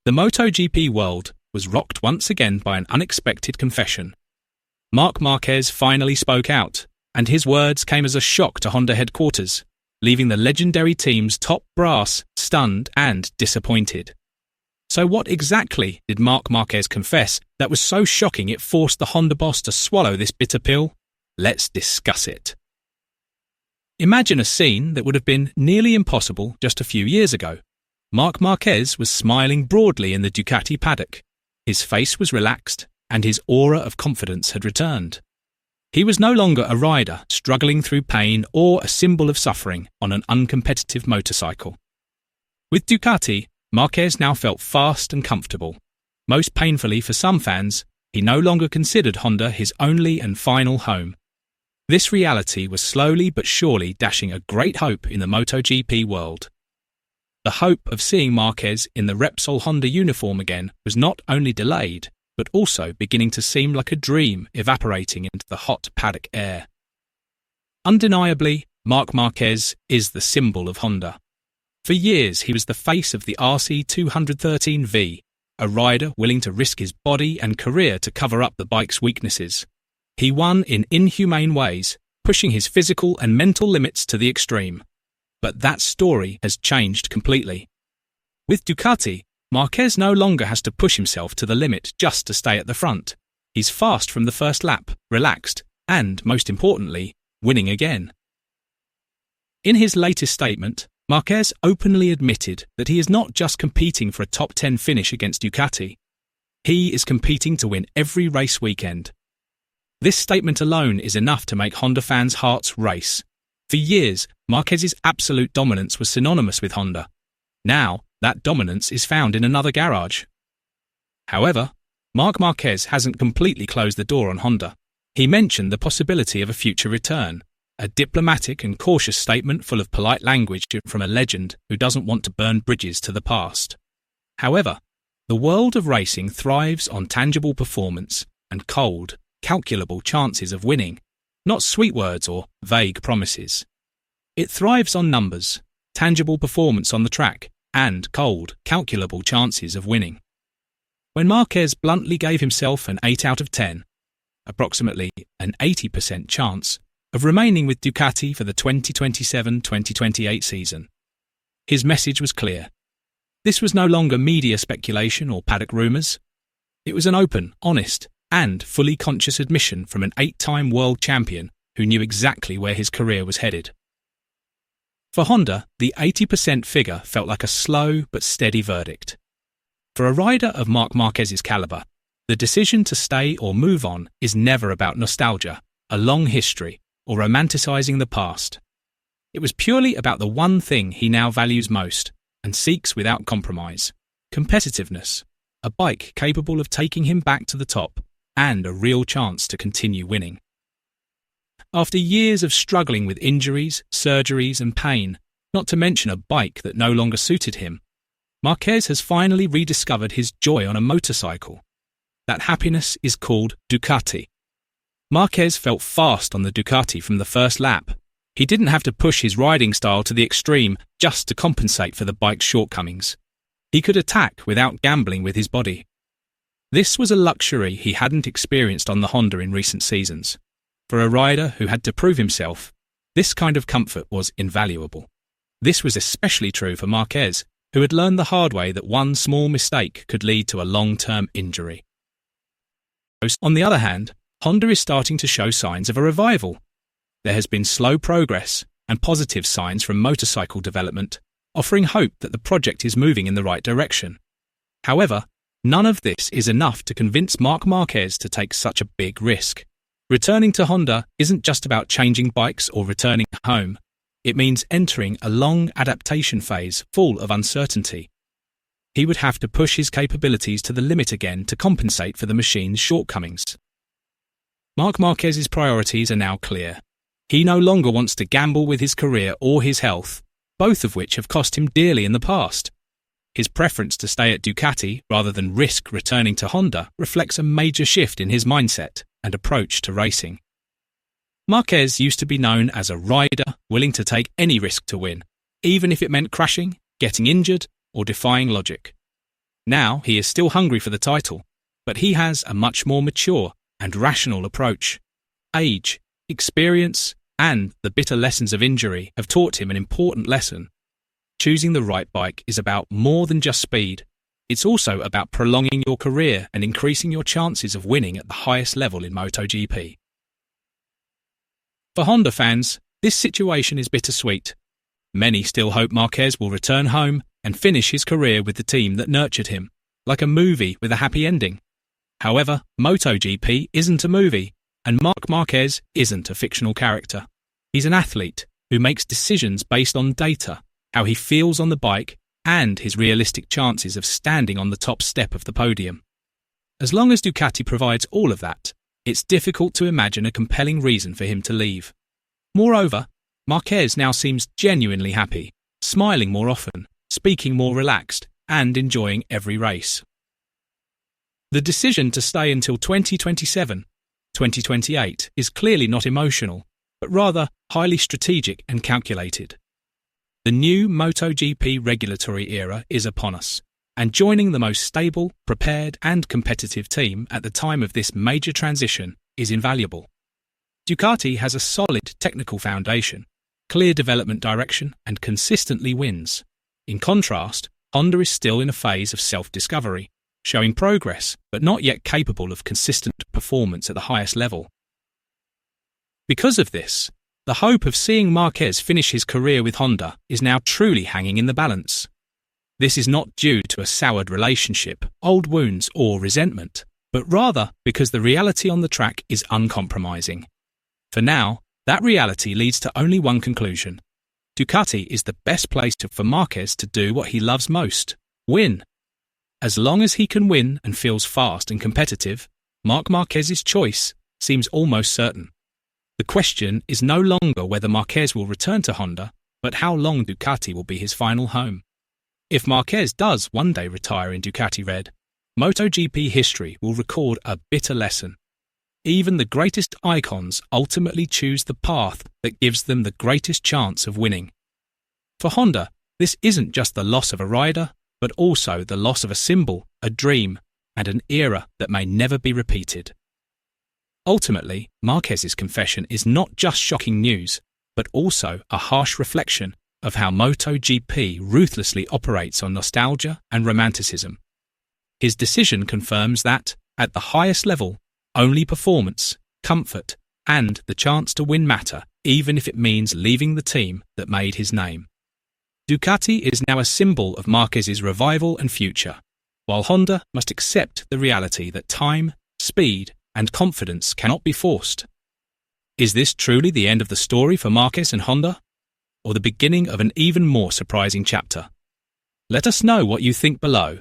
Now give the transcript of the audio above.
The MotoGP world was rocked once again by an unexpected confession. Marc Márquez finally spoke out, and his words came as a shock to Honda headquarters, leaving the legendary team's top brass stunned and disappointed. So what exactly did Marc Márquez confess that was so shocking it forced the Honda boss to swallow this bitter pill? Let's discuss it. Imagine a scene that would have been nearly impossible just a few years ago. Marc Márquez was smiling broadly in the Ducati paddock. His face was relaxed, and his aura of confidence had returned. He was no longer a rider struggling through pain or a symbol of suffering on an uncompetitive motorcycle. With Ducati, Márquez now felt fast and comfortable. Most painfully for some fans, he no longer considered Honda his only and final home. This reality was slowly but surely dashing a great hope in the MotoGP world. The hope of seeing Márquez in the Repsol Honda uniform again was not only delayed, but also beginning to seem like a dream evaporating into the hot paddock air. Undeniably, Marc Márquez is the symbol of Honda. For years he was the face of the RC213V, a rider willing to risk his body and career to cover up the bike's weaknesses. He won in inhumane ways, pushing his physical and mental limits to the extreme. But that story has changed completely. With Ducati, Márquez no longer has to push himself to the limit just to stay at the front. He's fast from the first lap, relaxed, and, most importantly, winning again. In his latest statement, Márquez openly admitted that he is not just competing for a top 10 finish against Ducati. He is competing to win every race weekend. This statement alone is enough to make Honda fans' hearts race. For years, Márquez's absolute dominance was synonymous with Honda. Now, that dominance is found in another garage. However, Marc Márquez hasn't completely closed the door on Honda. He mentioned the possibility of a future return, a diplomatic and cautious statement full of polite language from a legend who doesn't want to burn bridges to the past. However, the world of racing thrives on tangible performance and cold, calculable chances of winning, not sweet words or vague promises. It thrives on numbers, tangible performance on the track, and cold, calculable chances of winning. When Márquez bluntly gave himself an 8 out of 10, approximately an 80% chance, of remaining with Ducati for the 2027-2028 season, his message was clear. This was no longer media speculation or paddock rumours. It was an open, honest, and fully conscious admission from an 8-time world champion who knew exactly where his career was headed. For Honda, the 80% figure felt like a slow but steady verdict. For a rider of Marc Márquez's calibre, the decision to stay or move on is never about nostalgia, a long history, or romanticising the past. It was purely about the one thing he now values most and seeks without compromise: competitiveness, a bike capable of taking him back to the top, and a real chance to continue winning. After years of struggling with injuries, surgeries and pain, not to mention a bike that no longer suited him, Márquez has finally rediscovered his joy on a motorcycle. That happiness is called Ducati. Márquez felt fast on the Ducati from the first lap. He didn't have to push his riding style to the extreme just to compensate for the bike's shortcomings. He could attack without gambling with his body. This was a luxury he hadn't experienced on the Honda in recent seasons. For a rider who had to prove himself, this kind of comfort was invaluable. This was especially true for Márquez, who had learned the hard way that one small mistake could lead to a long-term injury. On the other hand, Honda is starting to show signs of a revival. There has been slow progress and positive signs from motorcycle development, offering hope that the project is moving in the right direction. However, none of this is enough to convince Marc Márquez to take such a big risk. Returning to Honda isn't just about changing bikes or returning home. It means entering a long adaptation phase full of uncertainty. He would have to push his capabilities to the limit again to compensate for the machine's shortcomings. Marc Márquez's priorities are now clear. He no longer wants to gamble with his career or his health, both of which have cost him dearly in the past. His preference to stay at Ducati rather than risk returning to Honda reflects a major shift in his mindset and approach to racing. Márquez used to be known as a rider willing to take any risk to win, even if it meant crashing, getting injured, or defying logic. Now he is still hungry for the title, but he has a much more mature and rational approach. Age, experience, and the bitter lessons of injury have taught him an important lesson. Choosing the right bike is about more than just speed. It's also about prolonging your career and increasing your chances of winning at the highest level in MotoGP. For Honda fans, this situation is bittersweet. Many still hope Marquez will return home and finish his career with the team that nurtured him, like a movie with a happy ending. However, MotoGP isn't a movie, and Marc Márquez isn't a fictional character. He's an athlete who makes decisions based on data, how he feels on the bike, and his realistic chances of standing on the top step of the podium. As long as Ducati provides all of that, it's difficult to imagine a compelling reason for him to leave. Moreover, Marquez now seems genuinely happy, smiling more often, speaking more relaxed, and enjoying every race. The decision to stay until 2027, 2028 is clearly not emotional, but rather highly strategic and calculated. The new MotoGP regulatory era is upon us, and joining the most stable, prepared and competitive team at the time of this major transition is invaluable. Ducati has a solid technical foundation, clear development direction and consistently wins. In contrast, Honda is still in a phase of self-discovery, showing progress but not yet capable of consistent performance at the highest level. Because of this, the hope of seeing Marquez finish his career with Honda is now truly hanging in the balance. This is not due to a soured relationship, old wounds or resentment, but rather because the reality on the track is uncompromising. For now, that reality leads to only one conclusion. Ducati is the best place for Marquez to do what he loves most, win. As long as he can win and feels fast and competitive, Marc Márquez's choice seems almost certain. The question is no longer whether Marquez will return to Honda, but how long Ducati will be his final home. If Marquez does one day retire in Ducati red, MotoGP history will record a bitter lesson. Even the greatest icons ultimately choose the path that gives them the greatest chance of winning. For Honda, this isn't just the loss of a rider, but also the loss of a symbol, a dream, and an era that may never be repeated. Ultimately, Marquez's confession is not just shocking news, but also a harsh reflection of how MotoGP ruthlessly operates on nostalgia and romanticism. His decision confirms that, at the highest level, only performance, comfort, and the chance to win matter, even if it means leaving the team that made his name. Ducati is now a symbol of Marquez's revival and future, while Honda must accept the reality that time, speed, and confidence cannot be forced. Is this truly the end of the story for Marquez and Honda, or the beginning of an even more surprising chapter? Let us know what you think below,